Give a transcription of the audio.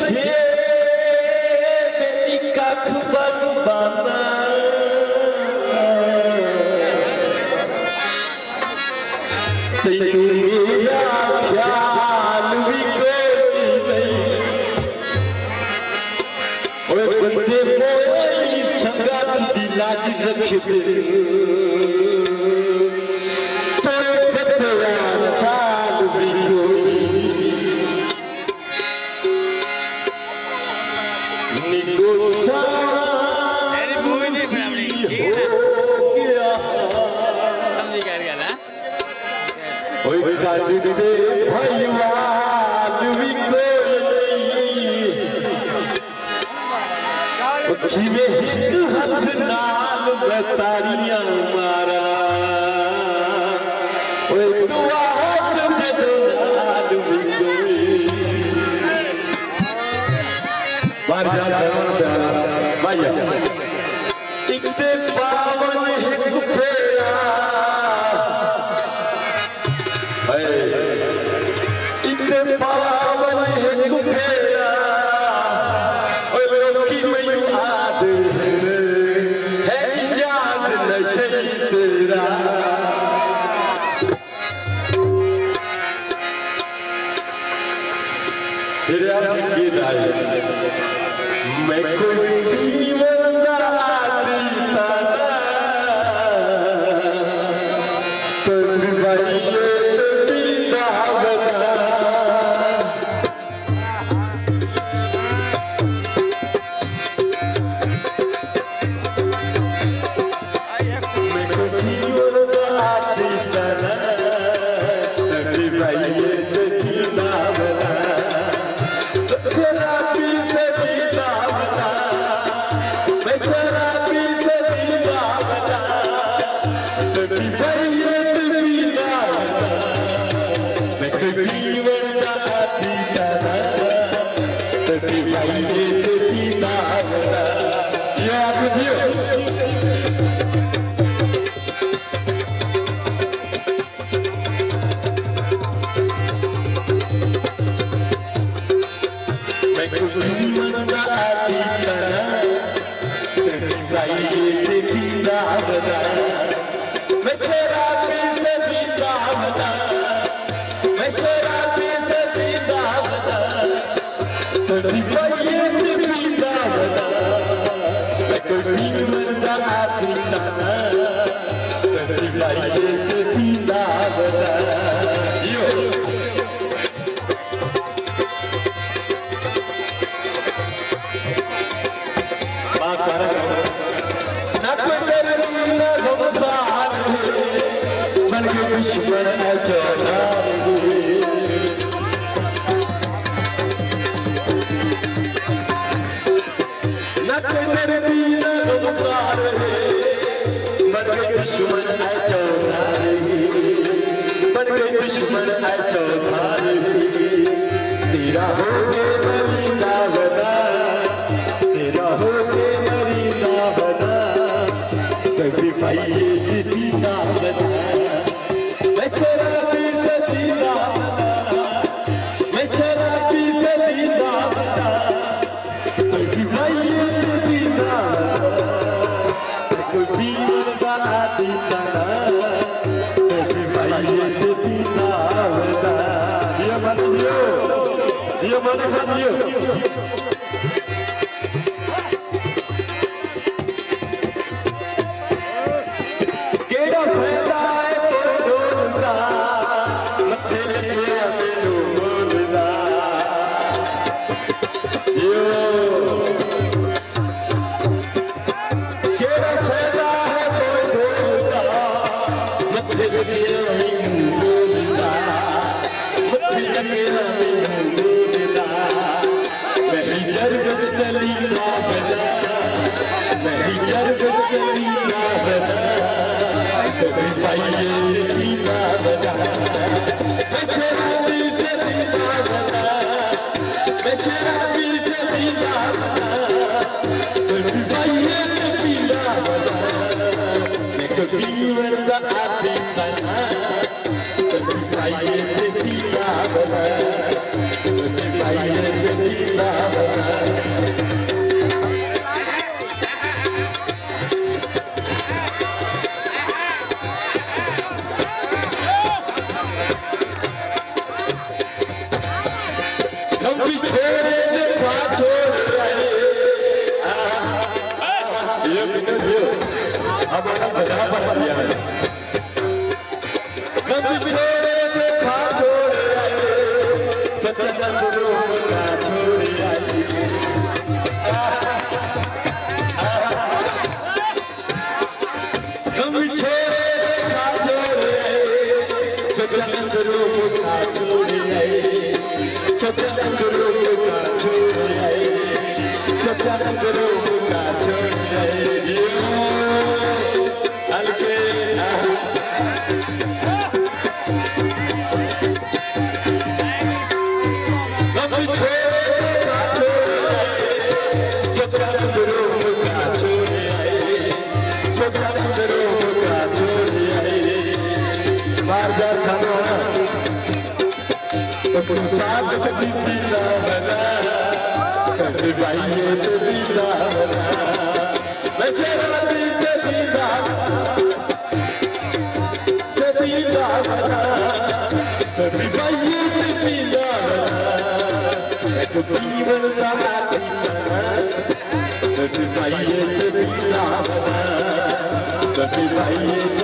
थे मेरी कख बनवाना तेनू मेरा ख्याल भी कोई नहीं ओए बंदे मोई संगत दी लाज रखे तेरे बदला साल भी कोई निगोसा तेरी मूवी नहीं फैमिली ठीक है ना समझी क्या गया ओए काटे भैयान भी कोई नहीं में एक हाथ नाल बतारियां मारा ओए दुआ हाथ दे दो नाल भी कोई बाहर जा भगवान से आला भैया एक दे पावन एक फेरा इतने पावन है गुफेरा और लोकी में याद है याद नशे तेरा तेरे आपकी दाई मैं कोई दीवाना आदि ताना तो भाई दुश्मन चला न कोई मेरे दीन गमसार बन गए दुश्मन चौधारी बन गए दुश्मन चौधारी तेरा हो के मरीना बना तेरा हो के मरीना बना कभी भाई ये दीना बना मैं शराबी से दीना बना मैं शराबी से दीना बना कभी भाई ये दीना बना कभी बना दीना कभी भाई ये दीना बना ये मन खा दियो Bye. कीता हम पिछोड़े ने पाछोड़ आए ये बिना दियो अब हम बजा पर दिया है हम पिछोड़े ने पाछोड़ आए सत्यानंद रूप का छोड़ आए हम पिछोड़े ने पाछोड़ आए सत्यानंद रूप का छोड़ आए सत्यानंद रूप का छोड़ आए सत्यानंद रूप का छोड़ आए हल्के हम छोड़े का छोड़ आए सत्यानंद रूप का छोड़ आए सत्यानंद रूप का छोड़ आए बार बार खाना तो साथ की सीता बना कभी भाइये तो बीता बना मैं शराबी से बीता बना कभी भाइये तो बीता बना तो जीवन का नाती बना कभी भाइये तो बीता बना कभी भाइये